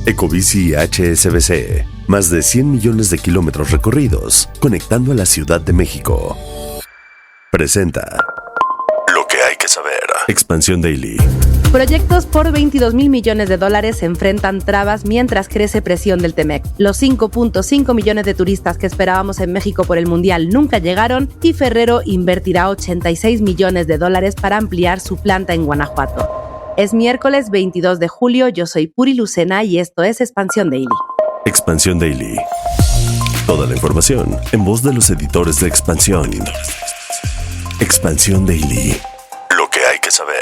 Ecobici HSBC. Más de 100 millones de kilómetros recorridos, conectando a la Ciudad de México. Presenta lo que hay que saber. Expansión Daily. Proyectos por 22,000 millones de dólares enfrentan trabas mientras crece presión del TEMEC. Los 5.5 millones de turistas que esperábamos en México por el Mundial nunca llegaron y Ferrero invertirá 86 millones de dólares para ampliar su planta en Guanajuato. Es miércoles 22 de julio, yo soy Puri Lucena y esto es Expansión Daily. Expansión Daily. Toda la información en voz de los editores de Expansión. Expansión Daily. Lo que hay que saber.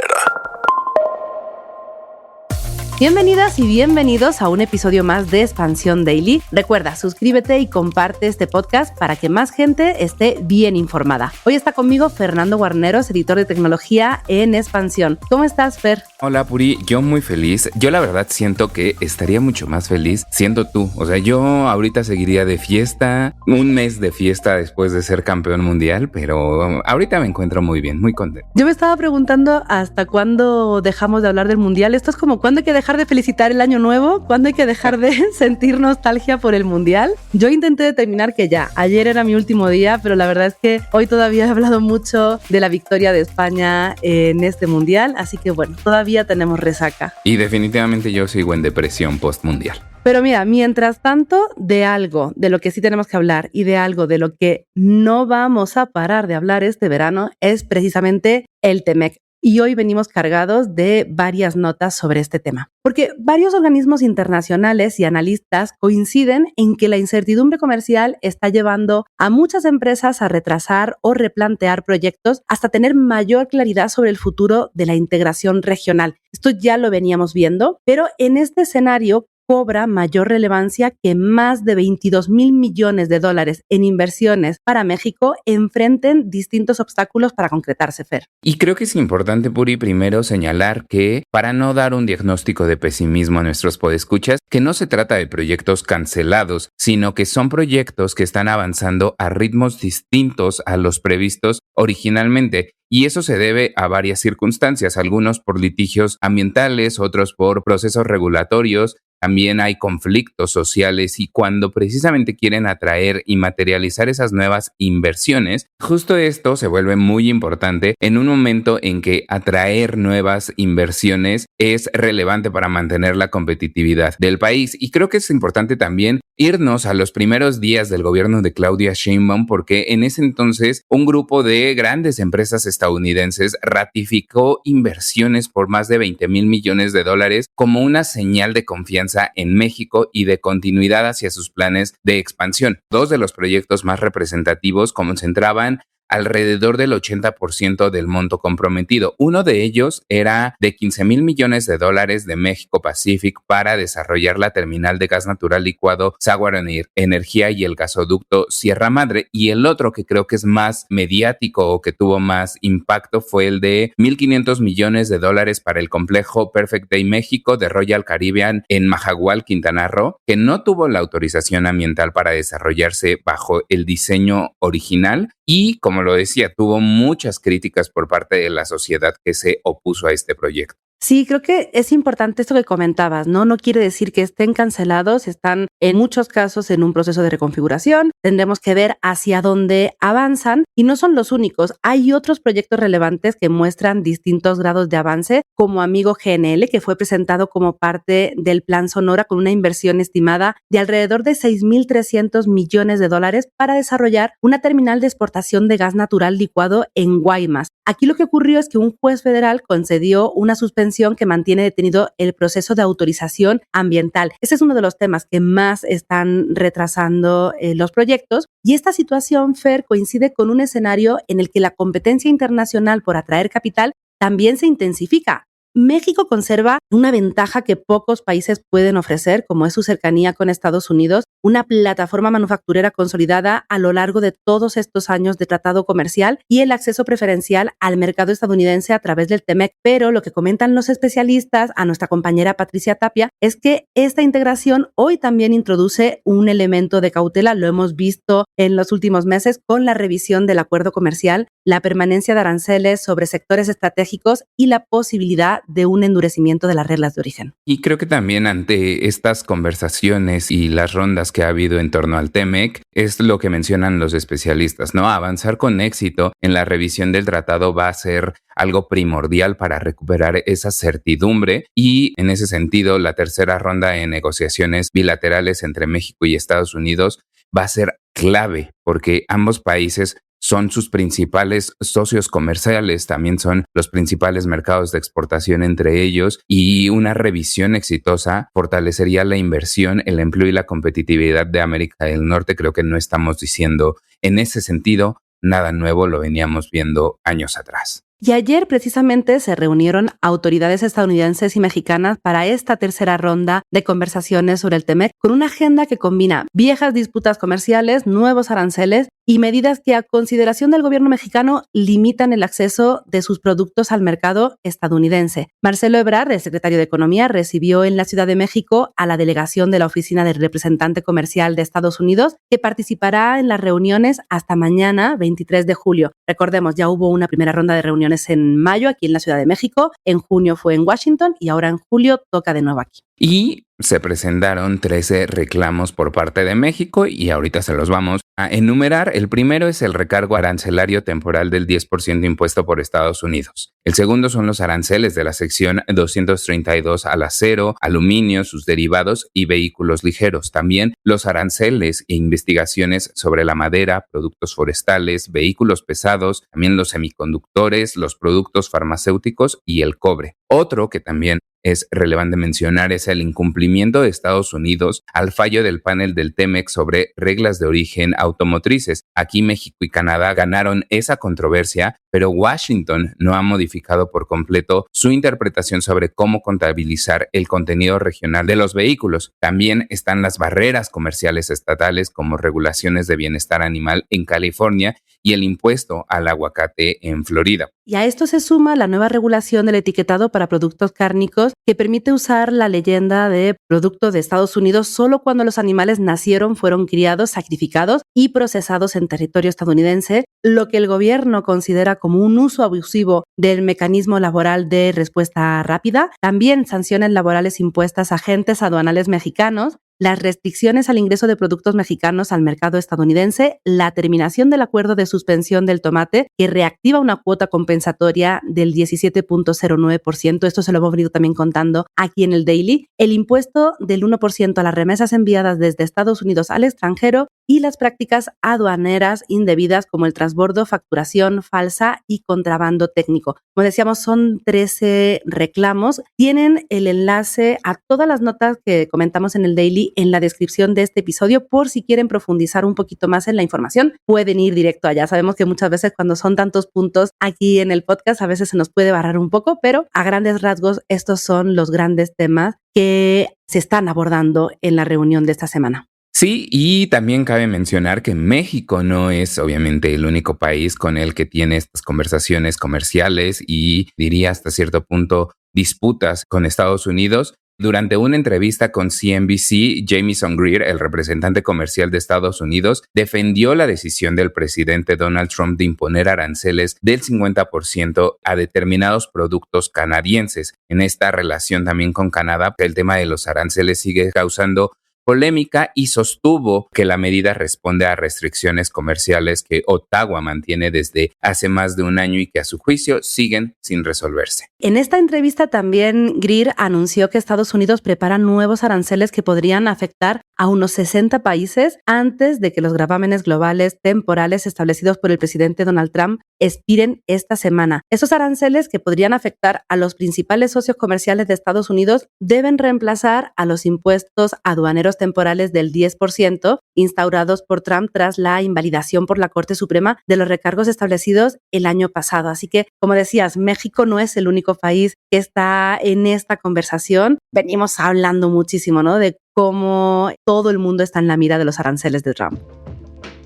Bienvenidas y bienvenidos a un episodio más de Expansión Daily. Recuerda, suscríbete y comparte este podcast para que más gente esté bien informada. Hoy está conmigo Fernando Guarneros, editor de tecnología en Expansión. ¿Cómo estás, Fer? Hola, Puri. Yo muy feliz. Yo la verdad siento que estaría mucho más feliz siendo tú. O sea, yo ahorita seguiría de fiesta, un mes de fiesta después de ser campeón mundial, pero ahorita me encuentro muy bien, muy contento. Yo me estaba preguntando hasta cuándo dejamos de hablar del mundial. Esto es como cuándo hay que dejar de felicitar el año nuevo, cuándo hay que dejar de sentir nostalgia por el mundial. Yo intenté determinar que ya, ayer era mi último día, pero la verdad es que hoy todavía he hablado mucho de la victoria de España en este mundial, así que bueno, todavía tenemos resaca. Y definitivamente yo sigo en depresión post-mundial. Pero mira, mientras tanto, de algo de lo que sí tenemos que hablar y de algo de lo que no vamos a parar de hablar este verano es precisamente el TEMEC. Y hoy venimos cargados de varias notas sobre este tema, porque varios organismos internacionales y analistas coinciden en que la incertidumbre comercial está llevando a muchas empresas a retrasar o replantear proyectos hasta tener mayor claridad sobre el futuro de la integración regional. Esto ya lo veníamos viendo, pero en este escenario cobra mayor relevancia que más de 22,000 millones de dólares en inversiones para México enfrenten distintos obstáculos para concretarse, Fer. Y creo que es importante, Puri, primero señalar que, para no dar un diagnóstico de pesimismo a nuestros podescuchas, que no se trata de proyectos cancelados, sino que son proyectos que están avanzando a ritmos distintos a los previstos originalmente. Y eso se debe a varias circunstancias, algunos por litigios ambientales, otros por procesos regulatorios. También hay conflictos sociales y cuando precisamente quieren atraer y materializar esas nuevas inversiones, justo esto se vuelve muy importante en un momento en que atraer nuevas inversiones es relevante para mantener la competitividad del país. Y creo que es importante también irnos a los primeros días del gobierno de Claudia Sheinbaum, porque en ese entonces un grupo de grandes empresas estadounidenses ratificó inversiones por más de 20,000 millones de dólares como una señal de confianza en México y de continuidad hacia sus planes de expansión. Dos de los proyectos más representativos concentraban alrededor del 80% del monto comprometido. Uno de ellos era de 15,000 millones de dólares de México Pacific para desarrollar la terminal de gas natural licuado Saguaro Energía y el gasoducto Sierra Madre. Y el otro que creo que es más mediático o que tuvo más impacto fue el de 1,500 millones de dólares para el complejo Perfect Day México de Royal Caribbean en Majagual, Quintana Roo, que no tuvo la autorización ambiental para desarrollarse bajo el diseño original. Y, como lo decía, tuvo muchas críticas por parte de la sociedad que se opuso a este proyecto. Sí, creo que es importante esto que comentabas, ¿no? No quiere decir que estén cancelados, están en muchos casos en un proceso de reconfiguración. Tendremos que ver hacia dónde avanzan y no son los únicos. Hay otros proyectos relevantes que muestran distintos grados de avance, como Amigo GNL, que fue presentado como parte del Plan Sonora con una inversión estimada de alrededor de 6,300 millones de dólares para desarrollar una terminal de exportación de gas natural licuado en Guaymas. Aquí lo que ocurrió es que un juez federal concedió una suspensión que mantiene detenido el proceso de autorización ambiental. Ese es uno de los temas que más están retrasando los proyectos. Y esta situación, Fer, coincide con un escenario en el que la competencia internacional por atraer capital también se intensifica. México conserva una ventaja que pocos países pueden ofrecer, como es su cercanía con Estados Unidos, una plataforma manufacturera consolidada a lo largo de todos estos años de tratado comercial y el acceso preferencial al mercado estadounidense a través del TEMEC. Pero lo que comentan los especialistas, a nuestra compañera Patricia Tapia, es que esta integración hoy también introduce un elemento de cautela. Lo hemos visto en los últimos meses con la revisión del acuerdo comercial, la permanencia de aranceles sobre sectores estratégicos y la posibilidad de un endurecimiento de las reglas de origen. Y creo que también ante estas conversaciones y las rondas que ha habido en torno al TEMEC, es lo que mencionan los especialistas, ¿no? Avanzar con éxito en la revisión del tratado va a ser algo primordial para recuperar esa certidumbre y en ese sentido la tercera ronda de negociaciones bilaterales entre México y Estados Unidos va a ser clave porque ambos países son sus principales socios comerciales, también son los principales mercados de exportación entre ellos y una revisión exitosa fortalecería la inversión, el empleo y la competitividad de América del Norte. Creo que no estamos diciendo en ese sentido nada nuevo, lo veníamos viendo años atrás. Y ayer precisamente se reunieron autoridades estadounidenses y mexicanas para esta tercera ronda de conversaciones sobre el TEMEC con una agenda que combina viejas disputas comerciales, nuevos aranceles y medidas que a consideración del gobierno mexicano limitan el acceso de sus productos al mercado estadounidense. Marcelo Ebrard, el secretario de Economía, recibió en la Ciudad de México a la delegación de la Oficina del Representante Comercial de Estados Unidos, que participará en las reuniones hasta mañana, 23 de julio. Recordemos, ya hubo una primera ronda de reuniones en mayo aquí en la Ciudad de México, en junio fue en Washington y ahora en julio toca de nuevo aquí. Y se presentaron 13 reclamos por parte de México y ahorita se los vamos a enumerar. El primero es el recargo arancelario temporal del 10% impuesto por Estados Unidos. El segundo son los aranceles de la sección 232 al acero, aluminio, sus derivados y vehículos ligeros. También los aranceles e investigaciones sobre la madera, productos forestales, vehículos pesados, también los semiconductores, los productos farmacéuticos y el cobre. Otro que también es relevante mencionar es el incumplimiento de Estados Unidos al fallo del panel del TEMEC sobre reglas de origen automotrices. Aquí México y Canadá ganaron esa controversia, pero Washington no ha modificado por completo su interpretación sobre cómo contabilizar el contenido regional de los vehículos. También están las barreras comerciales estatales como regulaciones de bienestar animal en California y el impuesto al aguacate en Florida. Y a esto se suma la nueva regulación del etiquetado para productos cárnicos que permite usar la leyenda de producto de Estados Unidos solo cuando los animales nacieron, fueron criados, sacrificados y procesados en territorio estadounidense, lo que el gobierno considera como un uso abusivo del mecanismo laboral de respuesta rápida. También sanciones laborales impuestas a agentes aduanales mexicanos, las restricciones al ingreso de productos mexicanos al mercado estadounidense, la terminación del acuerdo de suspensión del tomate que reactiva una cuota compensatoria del 17.09%, esto se lo hemos venido también contando aquí en el Daily, el impuesto del 1% a las remesas enviadas desde Estados Unidos al extranjero y las prácticas aduaneras indebidas como el transbordo, facturación falsa y contrabando técnico. Como decíamos, son 13 reclamos. Tienen el enlace a todas las notas que comentamos en el Daily en la descripción de este episodio por si quieren profundizar un poquito más en la información. Pueden ir directo allá. Sabemos que muchas veces cuando son tantos puntos aquí en el podcast a veces se nos puede barrar un poco, pero a grandes rasgos estos son los grandes temas que se están abordando en la reunión de esta semana. Sí, y también cabe mencionar que México no es obviamente el único país con el que tiene estas conversaciones comerciales y diría hasta cierto punto disputas con Estados Unidos. Durante una entrevista con CNBC, Jamieson Greer, el representante comercial de Estados Unidos, defendió la decisión del presidente Donald Trump de imponer aranceles del 50% a determinados productos canadienses. En esta relación también con Canadá, el tema de los aranceles sigue causando polémica y sostuvo que la medida responde a restricciones comerciales que Ottawa mantiene desde hace más de un año y que a su juicio siguen sin resolverse. En esta entrevista también Greer anunció que Estados Unidos prepara nuevos aranceles que podrían afectar a unos 60 países antes de que los gravámenes globales temporales establecidos por el presidente Donald Trump expiren esta semana. Esos aranceles que podrían afectar a los principales socios comerciales de Estados Unidos deben reemplazar a los impuestos aduaneros temporales del 10% instaurados por Trump tras la invalidación por la Corte Suprema de los recargos establecidos el año pasado. Así que, como decías, México no es el único país que está en esta conversación. Venimos hablando muchísimo, ¿no?, de cómo todo el mundo está en la mira de los aranceles de Trump.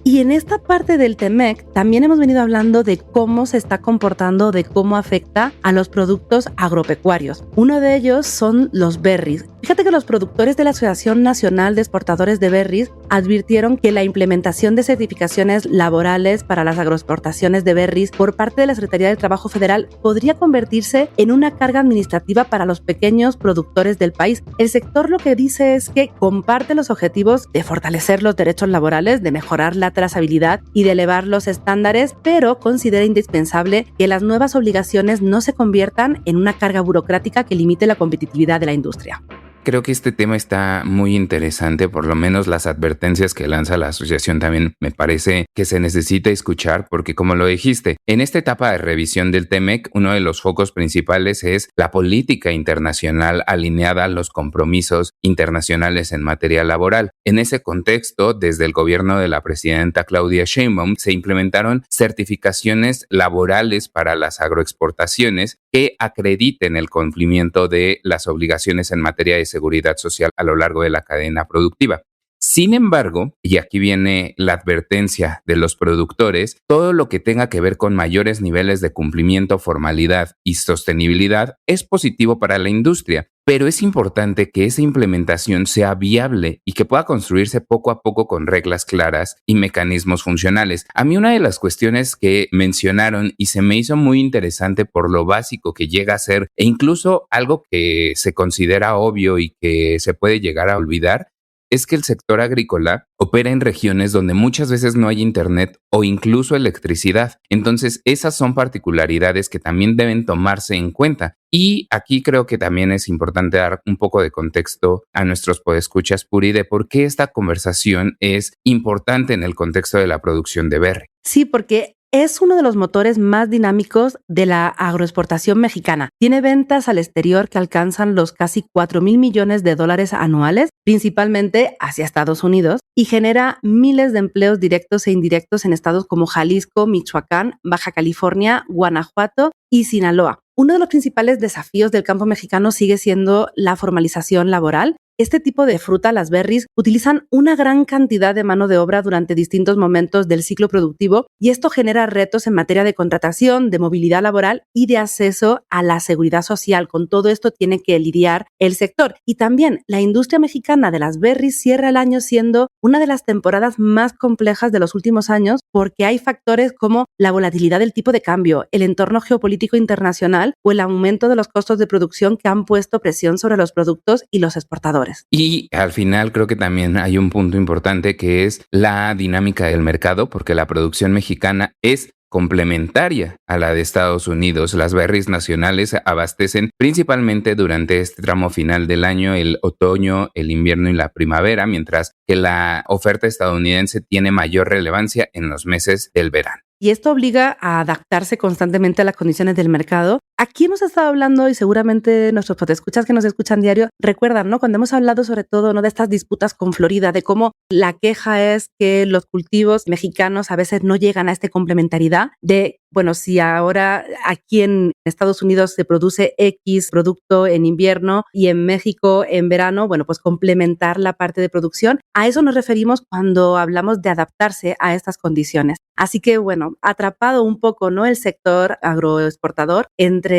Y en esta parte del TEMEC también hemos venido hablando de cómo se está comportando, de cómo afecta a los productos agropecuarios. Uno de ellos son los berries. Fíjate que los productores de la Asociación Nacional de Exportadores de Berries advirtieron que la implementación de certificaciones laborales para las agroexportaciones de berries por parte de la Secretaría del Trabajo Federal podría convertirse en una carga administrativa para los pequeños productores del país. El sector lo que dice es que comparte los objetivos de fortalecer los derechos laborales, de mejorar la trazabilidad y de elevar los estándares, pero considera indispensable que las nuevas obligaciones no se conviertan en una carga burocrática que limite la competitividad de la industria. Creo que este tema está muy interesante, por lo menos las advertencias que lanza la asociación también me parece que se necesita escuchar porque, como lo dijiste, en esta etapa de revisión del TEMEC, uno de los focos principales es la política internacional alineada a los compromisos internacionales en materia laboral. En ese contexto, desde el gobierno de la presidenta Claudia Sheinbaum, se implementaron certificaciones laborales para las agroexportaciones que acrediten el cumplimiento de las obligaciones en materia de seguridad social a lo largo de la cadena productiva. Sin embargo, y aquí viene la advertencia de los productores, todo lo que tenga que ver con mayores niveles de cumplimiento, formalidad y sostenibilidad es positivo para la industria, pero es importante que esa implementación sea viable y que pueda construirse poco a poco con reglas claras y mecanismos funcionales. A mí una de las cuestiones que mencionaron y se me hizo muy interesante por lo básico que llega a ser e incluso algo que se considera obvio y que se puede llegar a olvidar, es que el sector agrícola opera en regiones donde muchas veces no hay internet o incluso electricidad. Entonces, esas son particularidades que también deben tomarse en cuenta. Y aquí creo que también es importante dar un poco de contexto a nuestros podescuchas, Puri, de por qué esta conversación es importante en el contexto de la producción de berry. Sí, porque es uno de los motores más dinámicos de la agroexportación mexicana. Tiene ventas al exterior que alcanzan los casi 4,000 millones de dólares anuales, principalmente hacia Estados Unidos, y genera miles de empleos directos e indirectos en estados como Jalisco, Michoacán, Baja California, Guanajuato y Sinaloa. Uno de los principales desafíos del campo mexicano sigue siendo la formalización laboral. Este tipo de fruta, las berries, utilizan una gran cantidad de mano de obra durante distintos momentos del ciclo productivo y esto genera retos en materia de contratación, de movilidad laboral y de acceso a la seguridad social. Con todo esto tiene que lidiar el sector. Y también la industria mexicana de las berries cierra el año siendo una de las temporadas más complejas de los últimos años porque hay factores como la volatilidad del tipo de cambio, el entorno geopolítico internacional o el aumento de los costos de producción que han puesto presión sobre los productos y los exportadores. Y al final creo que también hay un punto importante que es la dinámica del mercado, porque la producción mexicana es complementaria a la de Estados Unidos. Las berries nacionales abastecen principalmente durante este tramo final del año, el otoño, el invierno y la primavera, mientras que la oferta estadounidense tiene mayor relevancia en los meses del verano. Y esto obliga a adaptarse constantemente a las condiciones del mercado. Aquí hemos estado hablando y seguramente nuestros podescuchas que nos escuchan diario recuerdan, ¿no? Cuando hemos hablado sobre todo, ¿no?, de estas disputas con Florida, de cómo la queja es que los cultivos mexicanos a veces no llegan a esta complementariedad de, bueno, si ahora aquí en Estados Unidos se produce X producto en invierno y en México en verano, bueno, pues complementar la parte de producción. A eso nos referimos cuando hablamos de adaptarse a estas condiciones. Así que, bueno, atrapado un poco, ¿no?, el sector agroexportador entre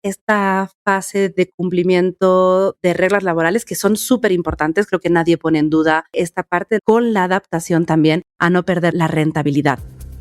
esta fase de cumplimiento de reglas laborales que son súper importantes. Creo que nadie pone en duda esta parte con la adaptación también a no perder la rentabilidad.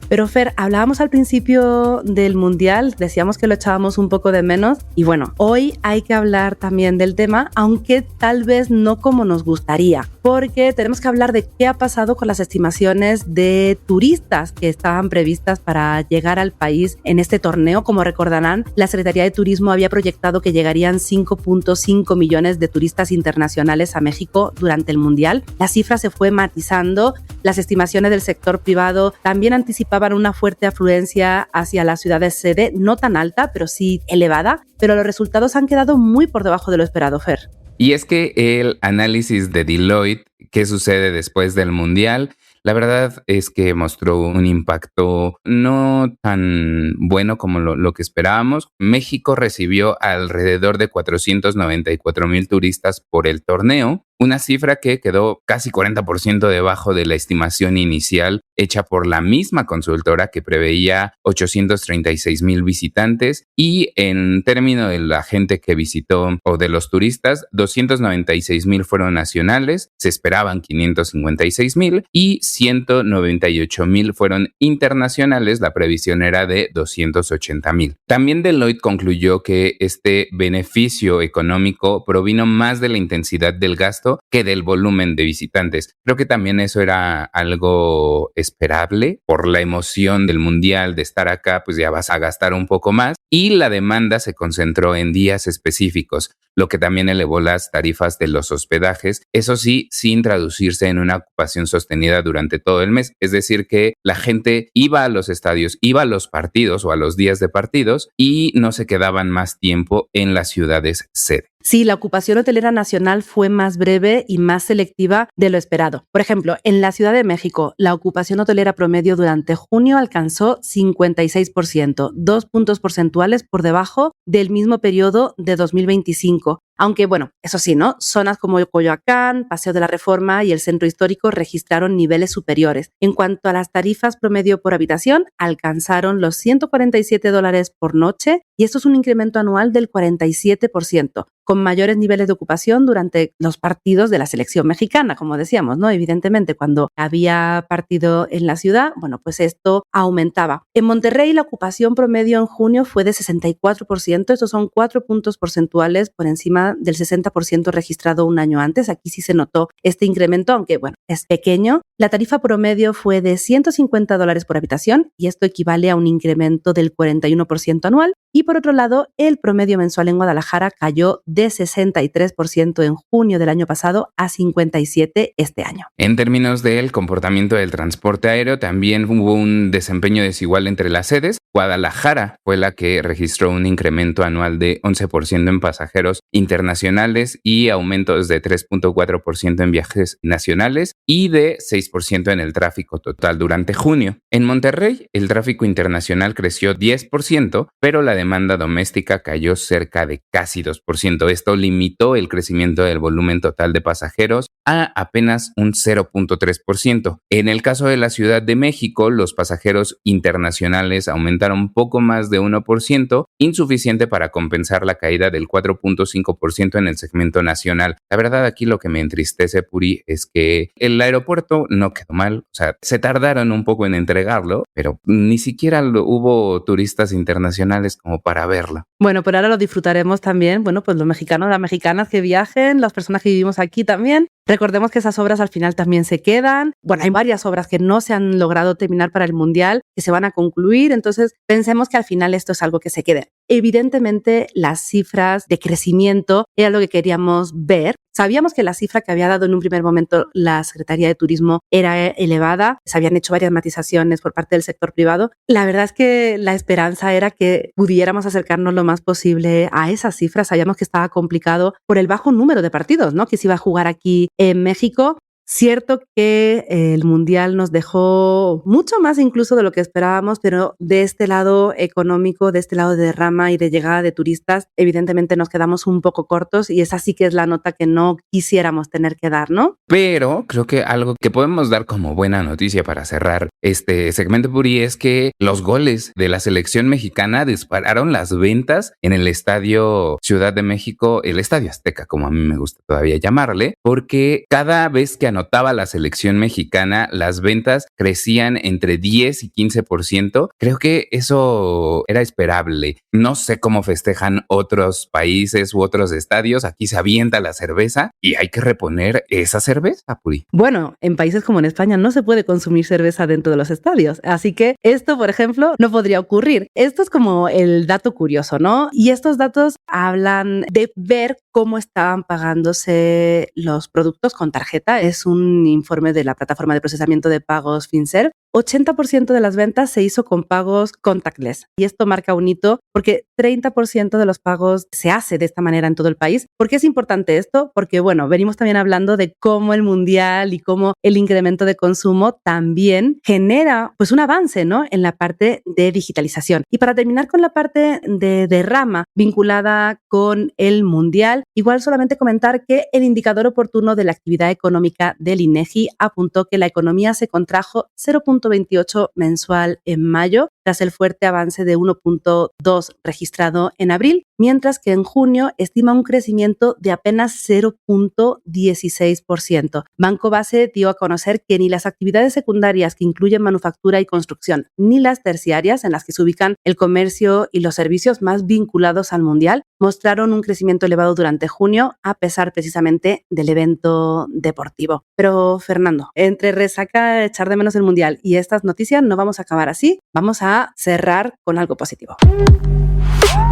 Pero Fer, hablábamos al principio del Mundial, decíamos que lo echábamos un poco de menos y bueno, hoy hay que hablar también del tema, aunque tal vez no como nos gustaría, porque tenemos que hablar de qué ha pasado con las estimaciones de turistas que estaban previstas para llegar al país en este torneo. Como recordarán, la Secretaría de Turismo había proyectado que llegarían 5.5 millones de turistas internacionales a México durante el Mundial. La cifra se fue matizando, las estimaciones del sector privado también anticipaban una fuerte afluencia hacia las ciudades sede, no tan alta, pero sí elevada, pero los resultados han quedado muy por debajo de lo esperado, Fer. Y es que el análisis de Deloitte, qué sucede después del Mundial. La verdad es que mostró un impacto no tan bueno como lo que esperábamos. México recibió alrededor de 494,000 turistas por el torneo, una cifra que quedó casi 40% debajo de la estimación inicial hecha por la misma consultora que preveía 836,000 visitantes, y en términos de la gente que visitó o de los turistas, 296,000 fueron nacionales, se esperaban 556,000, y 198,000 fueron internacionales, la previsión era de 280,000. También Deloitte concluyó que este beneficio económico provino más de la intensidad del gasto que del volumen de visitantes. Creo que también eso era algo esperable por la emoción del mundial, de estar acá, pues ya vas a gastar un poco más, y la demanda se concentró en días específicos, lo que también elevó las tarifas de los hospedajes, eso sí, sin traducirse en una ocupación sostenida durante todo el mes. Es decir, que la gente iba a los estadios, iba a los partidos o a los días de partidos y no se quedaban más tiempo en las ciudades sede. Sí, la ocupación hotelera nacional fue más breve y más selectiva de lo esperado. Por ejemplo, en la Ciudad de México, la ocupación hotelera promedio durante junio alcanzó 56%, 2 puntos porcentuales por debajo del mismo periodo de 2025. Aunque, bueno, eso sí, ¿no? Zonas como Coyoacán, Paseo de la Reforma y el Centro Histórico registraron niveles superiores. En cuanto a las tarifas promedio por habitación, alcanzaron los $147 por noche, y esto es un incremento anual del 47%, con mayores niveles de ocupación durante los partidos de la selección mexicana, como decíamos, ¿no? Evidentemente, cuando había partido en la ciudad, bueno, pues esto aumentaba. En Monterrey, la ocupación promedio en junio fue de 64%, estos son 4 puntos porcentuales por encima del 60% registrado un año antes. Aquí sí se notó este incremento, aunque, bueno, es pequeño. La tarifa promedio fue de $150 por habitación, y esto equivale a un incremento del 41% anual. Y por otro lado, el promedio mensual en Guadalajara cayó de 63% en junio del año pasado a 57% este año. En términos del comportamiento del transporte aéreo, también hubo un desempeño desigual entre las sedes. Guadalajara fue la que registró un incremento anual de 11% en pasajeros internacionales y aumentos de 3.4% en viajes nacionales y de 6% en el tráfico total durante junio. En Monterrey, el tráfico internacional creció 10%, pero la demanda doméstica cayó cerca de casi 2%. Esto limitó el crecimiento del volumen total de pasajeros a apenas un 0.3%. En el caso de la Ciudad de México, los pasajeros internacionales aumentaron poco más de 1%, insuficiente para compensar la caída del 4.5% en el segmento nacional. La verdad, aquí lo que me entristece, Puri, es que el aeropuerto no quedó mal. O sea, se tardaron un poco en entregarlo, pero ni siquiera hubo turistas internacionales como para verlo. Bueno, por ahora lo disfrutaremos también. Bueno, pues los mexicanos, las mexicanas que viajen, las personas que vivimos aquí también. Recordemos que esas obras al final también se quedan. Bueno, hay varias obras que no se han logrado terminar para el Mundial, que se van a concluir. Entonces, pensemos que al final esto es algo que se quede. Evidentemente, las cifras de crecimiento era lo que queríamos ver. Sabíamos que la cifra que había dado en un primer momento la Secretaría de Turismo era elevada. Se habían hecho varias matizaciones por parte del sector privado. La verdad es que la esperanza era que pudiéramos acercarnos lo más posible a esas cifras. Sabíamos que estaba complicado por el bajo número de partidos, ¿no?, que se iba a jugar aquí en México. Cierto que el Mundial nos dejó mucho más incluso de lo que esperábamos, pero de este lado económico, de este lado de derrama y de llegada de turistas, evidentemente nos quedamos un poco cortos, y esa sí que es la nota que no quisiéramos tener que dar, ¿no? Pero creo que algo que podemos dar como buena noticia para cerrar este segmento, Puri, es que los goles de la selección mexicana dispararon las ventas en el Estadio Ciudad de México, el Estadio Azteca, como a mí me gusta todavía llamarle, porque cada vez que anotaba la selección mexicana, las ventas crecían entre 10 y 15%. Creo que eso era esperable. No sé cómo festejan otros países u otros estadios. Aquí se avienta la cerveza y hay que reponer esa cerveza, Puri. Bueno, en países como en España no se puede consumir cerveza dentro de los estadios. Así que esto, por ejemplo, no podría ocurrir. Esto es como el dato curioso, ¿no? Y estos datos hablan de ver cómo estaban pagándose los productos con tarjeta. Es un informe de la plataforma de procesamiento de pagos FinServ, 80% de las ventas se hizo con pagos contactless. Y esto marca un hito porque 30% de los pagos se hace de esta manera en todo el país. ¿Por qué es importante esto? Porque, venimos también hablando de cómo el mundial y cómo el incremento de consumo también genera un avance, ¿no?, en la parte de digitalización. Y para terminar con la parte de derrama vinculada con el mundial, igual solamente comentar que el indicador oportuno de la actividad económica del INEGI apuntó que la economía se contrajo 0.28 mensual en mayo, tras el fuerte avance de 1.2 registrado en abril, mientras que en junio estima un crecimiento de apenas 0.16%. Banco Base dio a conocer que ni las actividades secundarias que incluyen manufactura y construcción, ni las terciarias, en las que se ubican el comercio y los servicios más vinculados al mundial, mostraron un crecimiento elevado durante junio, a pesar precisamente del evento deportivo. Pero, Fernando, entre resaca, echar de menos el mundial y estas noticias, no vamos a acabar así. Vamos a cerrar con algo positivo.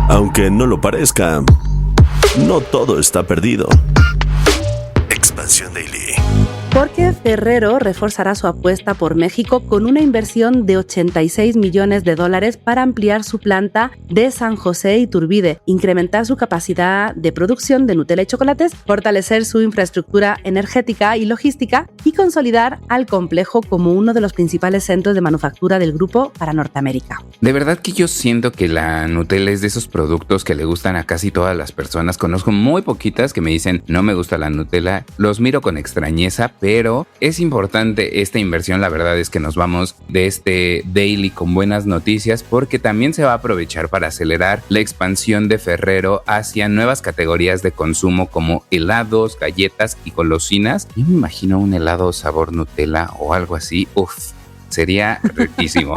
Aunque no lo parezca, no todo está perdido. Expansión Daily. Porque Ferrero reforzará su apuesta por México con una inversión de $86 millones para ampliar su planta de San José Iturbide, incrementar su capacidad de producción de Nutella y chocolates, fortalecer su infraestructura energética y logística y consolidar al complejo como uno de los principales centros de manufactura del grupo para Norteamérica. De verdad que yo siento que la Nutella es de esos productos que le gustan a casi todas las personas. Conozco muy poquitas que me dicen no me gusta la Nutella, los miro con extrañeza, pero es importante esta inversión. La verdad es que nos vamos de este daily con buenas noticias porque también se va a aprovechar para acelerar la expansión de Ferrero hacia nuevas categorías de consumo como helados, galletas y golosinas. Yo me imagino un helado sabor Nutella o algo así. Uf, sería riquísimo.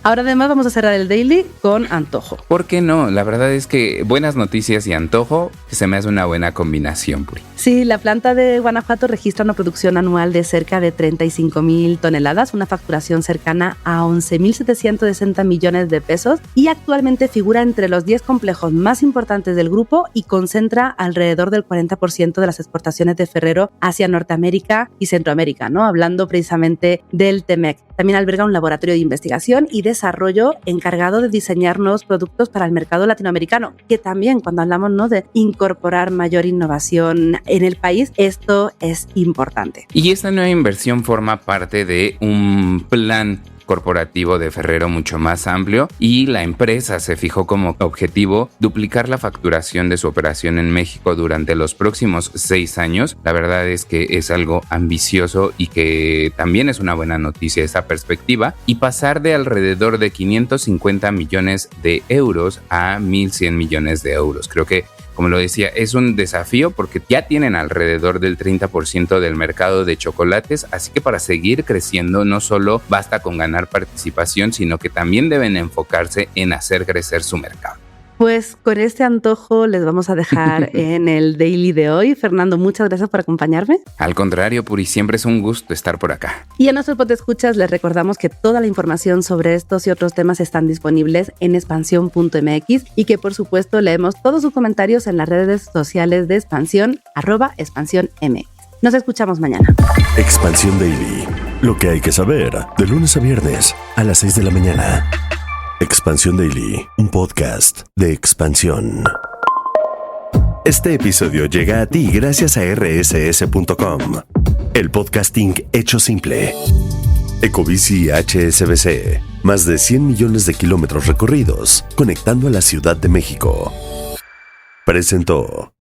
Ahora además vamos a cerrar el daily con antojo. ¿Por qué no? La verdad es que buenas noticias y antojo se me hace una buena combinación, Puri. Sí, la planta de Guanajuato registra una producción anual de cerca de 35,000 toneladas, una facturación cercana a 11,760 millones de pesos y actualmente figura entre los 10 complejos más importantes del grupo y concentra alrededor del 40% de las exportaciones de Ferrero hacia Norteamérica y Centroamérica, ¿no? Hablando precisamente del TEMEC. También alberga un laboratorio de investigación y desarrollo encargado de diseñar nuevos productos para el mercado latinoamericano, que también cuando hablamos, ¿no?, de incorporar mayor innovación en el país, esto es importante. Y esta nueva inversión forma parte de un plan corporativo de Ferrero mucho más amplio y la empresa se fijó como objetivo duplicar la facturación de su operación en México durante los próximos 6 años. La verdad es que es algo ambicioso y que también es una buena noticia esa perspectiva, y pasar de alrededor de 550 millones de euros a 1,100 millones de euros. Creo que, como lo decía, es un desafío porque ya tienen alrededor del 30% del mercado de chocolates, así que para seguir creciendo no solo basta con ganar participación, sino que también deben enfocarse en hacer crecer su mercado. Pues con este antojo les vamos a dejar en el daily de hoy. Fernando, muchas gracias por acompañarme. Al contrario, Puri, siempre es un gusto estar por acá. Y a nuestros podescuchas les recordamos que toda la información sobre estos y otros temas están disponibles en expansión.mx y que por supuesto leemos todos sus comentarios en las redes sociales de Expansión, @expansiónmx. Nos escuchamos mañana. Expansión Daily. Lo que hay que saber de lunes a viernes a las 6 de la mañana. Expansión Daily, un podcast de Expansión. Este episodio llega a ti gracias a rss.com, el podcasting hecho simple. Ecobici HSBC, más de 100 millones de kilómetros recorridos, conectando a la Ciudad de México. Presentó.